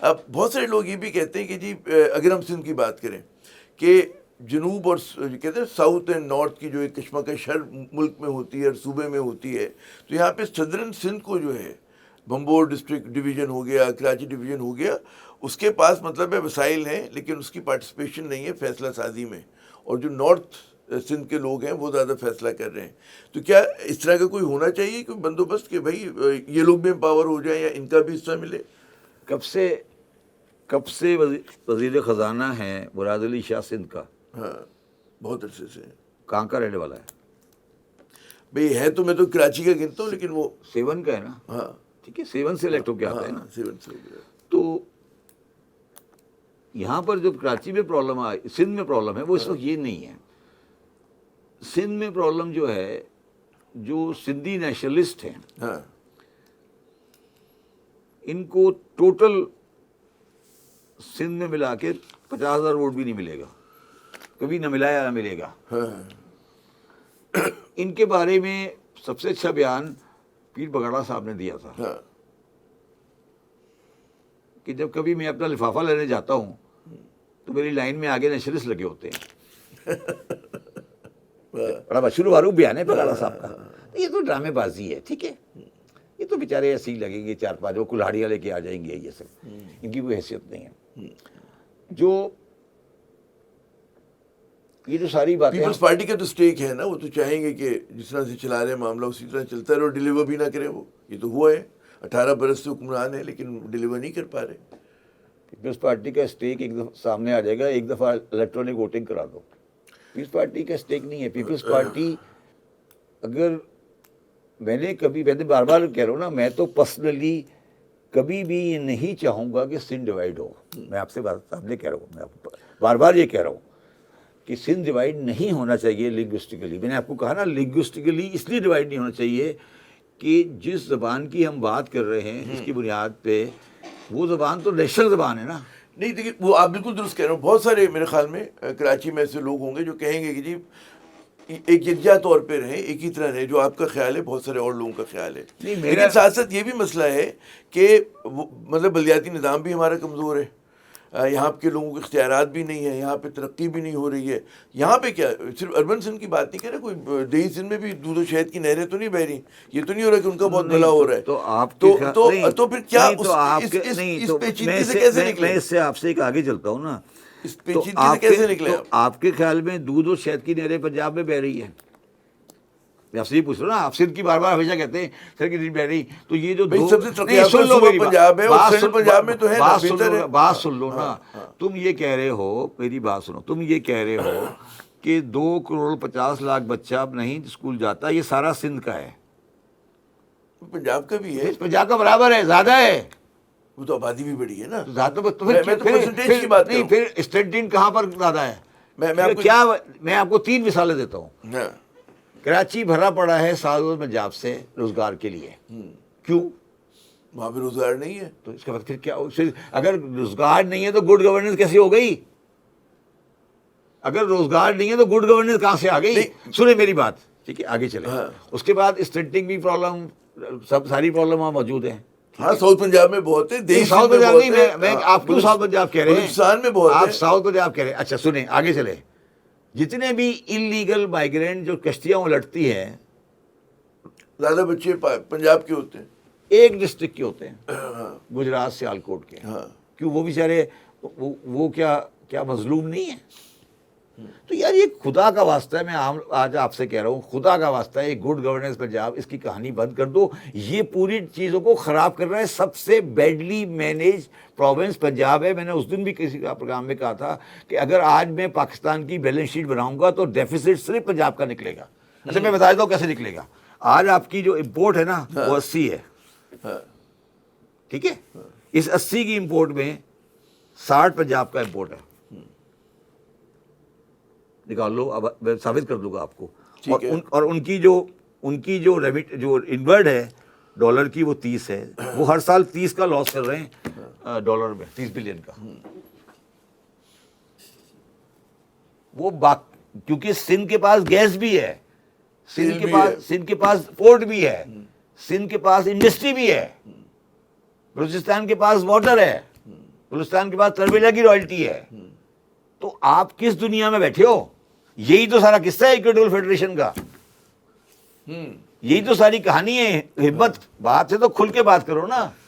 اب بہت سارے لوگ یہ بھی کہتے ہیں کہ جی اگر ہم سندھ کی بات کریں کہ جنوب اور کہتے ہیں ساؤتھ اینڈ نارتھ کی جو ایک کشمکش ہر ملک میں ہوتی ہے، ہر صوبے میں ہوتی ہے، تو یہاں پہ صدرن سندھ کو جو ہے بھمبور ڈسٹرکٹ ڈویژن ہو گیا، کراچی ڈویژن ہو گیا، اس کے پاس مطلب ہے وسائل ہیں لیکن اس کی پارٹیسپیشن نہیں ہے فیصلہ سازی میں، اور جو نارتھ سندھ کے لوگ ہیں وہ زیادہ فیصلہ کر رہے ہیں. تو کیا اس طرح کا کوئی ہونا چاہیے کوئی بندوبست کہ بھائی یہ لوگ بھی امپاور ہو جائیں یا ان کا بھی حصہ ملے؟ کب سے وزیر خزانہ ہیں مراد علی شاہ سندھ کا؟ ہاں بہت عرصے سے. کہاں کا رہنے والا ہے؟ بھئی ہے تو میں تو کراچی کا گنتا ہوں لیکن وہ 7 کا ہے نا. ہاں ٹھیک ہے، 7 سے الیکٹ ہو کے آتا ہے نا. 7 سے ہو گیا. تو یہاں پر جو کراچی میں پرابلم آئی، سندھ میں پرابلم ہے، وہ اس وقت یہ نہیں ہے. سندھ میں پرابلم جو ہے، جو سندھی نیشنلسٹ ہیں ہاں ان کو ٹوٹل سندھ میں ملا کے 50,000 ووٹ بھی نہیں ملے گا، کبھی نہ ملا یا نہ ملے گا. ہاں ان کے بارے میں سب سے اچھا بیان پیر بگاڑا صاحب نے دیا تھا ہاں کہ جب کبھی میں اپنا لفافہ لینے جاتا ہوں تو میری لائن میں آگے نیشنلسٹ لگے ہوتے ہیں. بڑا مشہور معروف بیان ہے بگاڑا صاحب کا. یہ تو ڈرامے بازی ہے، ٹھیک ہے، یہ تو بیچارے ایسے ہی لگیں گے، 4-5 وہ کلاڑیاں لے کے آ جائیں گے، یہ سب ان کی کوئی حیثیت نہیں ہے. جو یہ جو ساری باتیں پیپلز پارٹی کا تو سٹیک ہے نا، وہ تو چاہیں گے کہ جس طرح سے چلا رہے ہیں معاملہ اسی طرح چلتا رہے اور ڈیلیور بھی نہ کرے. وہ یہ تو ہوا ہے، 18 برس سے حکمران ہے لیکن ڈیلیور نہیں کر پا رہے. پیپلز پارٹی کا اسٹیک ایک دفعہ سامنے آ جائے گا، ایک دفعہ الیکٹرانک ووٹنگ کرا دو. پیپلز پارٹی کا اسٹیک نہیں ہے. پیپلز پارٹی اگر میں نے بار بار کہہ رہا ہوں نا، میں تو پرسنلی کبھی بھی یہ نہیں چاہوں گا کہ سندھ ڈیوائڈ ہو. میں آپ سے سامنے کہہ رہا ہوں، میں آپ کو بار بار یہ کہہ رہا ہوں کہ سندھ ڈیوائڈ نہیں ہونا چاہیے لنگوسٹکلی. میں نے آپ کو کہا نا، لنگوسٹکلی اس لیے ڈیوائڈ نہیں ہونا چاہیے کہ جس زبان کی ہم بات کر رہے ہیں اس کی بنیاد پہ وہ زبان تو نیشنل زبان ہے نا. نہیں دیکھیے، وہ آپ بالکل درست کہہ رہے ہو. بہت سارے میرے خیال میں کراچی میں ایسے لوگ ہوں گے جو کہیں گے کہ جی ایک یکجا طور پہ رہیں، ایک ہی طرح رہیں. جو آپ کا خیال ہے بہت سارے اور لوگوں کا خیال ہے. لیکن ساتھ ساتھ یہ بھی مسئلہ ہے کہ مطلب بلدیاتی نظام بھی ہمارا کمزور ہے، یہاں کے لوگوں کے اختیارات بھی نہیں ہیں، یہاں پہ ترقی بھی نہیں ہو رہی ہے. یہاں پہ کیا صرف اربن سندھ کی بات نہیں کر رہے، کوئی دیہی سندھ میں بھی دودھ و شہد کی نہریں تو نہیں بہ رہی. یہ تو نہیں ہو رہا کہ ان کا بہت بھلا ہو رہا ہے. تو آپ تو پھر کیا اس پیچیدگی سے کیسے نکلے؟ میں اس سے آپ سے ایک آگے چلتا ہوں نا. اس پیچیدگی سے کیسے نکلے؟ آپ کے خیال میں دودھ اور شہد کی نہریں پنجاب میں بہ رہی ہیں؟ میں آپ سے یہ پوچھ رہا ہوں نا. آپ سندھ کی بار بار ہمیشہ کہتے ہیں سر کی بہ رہی، تو یہ جو سب سے پنجاب ہے اور سینٹرل پنجاب میں تو ہے. بات سن لو نا. تم یہ کہہ رہے ہو، میری بات سنو، تم یہ کہہ رہے ہو کہ 2,50,00,000 بچہ نہیں اسکول جاتا، یہ سارا سندھ کا ہے. پنجاب کا بھی ہے، پنجاب کا برابر ہے، زیادہ ہے. وہ تو آبادی بھی بڑی ہے نا. پھر اسٹینڈرڈ کہاں پر زیادہ ہے؟ میں آپ کو 3 مثالیں دیتا ہوں. کراچی بھرا پڑا ہے ساؤتھ پنجاب سے روزگار کے لیے. کیوں؟ وہاں پہ روزگار نہیں ہے. تو اس کے بعد پھر کیا؟ اگر روزگار نہیں ہے تو گڈ گورننس کیسے ہو گئی؟ اگر روزگار نہیں ہے تو گڈ گورننس کہاں سے آ گئی؟ سنیں میری بات، ٹھیک ہے، آگے چلیں. اس کے بعد اسٹنٹنگ بھی پرابلم، سب ساری پرابلم وہاں موجود ہیں. ہاں ساؤتھ پنجاب میں بہت ہے. ساؤتھ پنجاب نہیں، میں آپ کیوں ساؤتھ پنجاب کہہ رہے ہیں؟ بلوچستان میں بہت ہے. آپ ساؤتھ پنجاب کہہ رہے ہیں. اچھا سنیں، آگے چلیں. جتنے بھی انلیگل مائیگرینٹ جو کشتیاں الٹتی ہیں، زیادہ بچے پنجاب کے ہوتے ہیں، ایک ڈسٹرکٹ کے ہوتے ہیں، گجرات سیالکوٹ کے. کیوں؟ وہ بیچارے وہ کیا مظلوم نہیں ہیں؟ تو یار یہ خدا کا واسطہ ہے، میں آج آپ سے کہہ رہا ہوں، خدا کا واسطہ ہے، گڈ گورننس پنجاب اس کی کہانی بند کر دو. یہ پوری چیزوں کو خراب کر رہا ہے. سب سے بیڈلی مینیج پروونس پنجاب ہے. میں نے اس دن بھی کسی کا پروگرام میں کہا تھا کہ اگر آج میں پاکستان کی بیلنس شیٹ بناؤں گا تو ڈیفیسٹ صرف پنجاب کا نکلے گا. اچھا میں بتا دیتا ہوں کیسے نکلے گا. آج آپ کی جو امپورٹ ہے نا وہ 80 ہے، ٹھیک ہے. اس 80 کی امپورٹ میں 60 پنجاب کا امپورٹ ہے. نکال لو، اب میں ثابت کر دوں گا آپ کو. اور ان کی جو انورڈ ہے ڈالر کی وہ 30 ہے. وہ ہر سال 30 کا لاس کر رہے ہیں ڈالر میں، 30 بلین کا. وہ کیونکہ سندھ کے پاس گیس بھی ہے، سندھ کے پاس پورٹ بھی ہے، سندھ کے پاس انڈسٹری بھی ہے، بلوچستان کے پاس واٹر ہے. بلوچستان کے پاس تربیلا کی رائلٹی ہے. تو آپ کس دنیا میں بیٹھے ہو؟ یہی تو سارا قصہ ہے ایکویٹورل فیڈریشن کا. یہی تو ساری کہانی ہے. ہمت بات سے تو کھل کے بات کرو نا.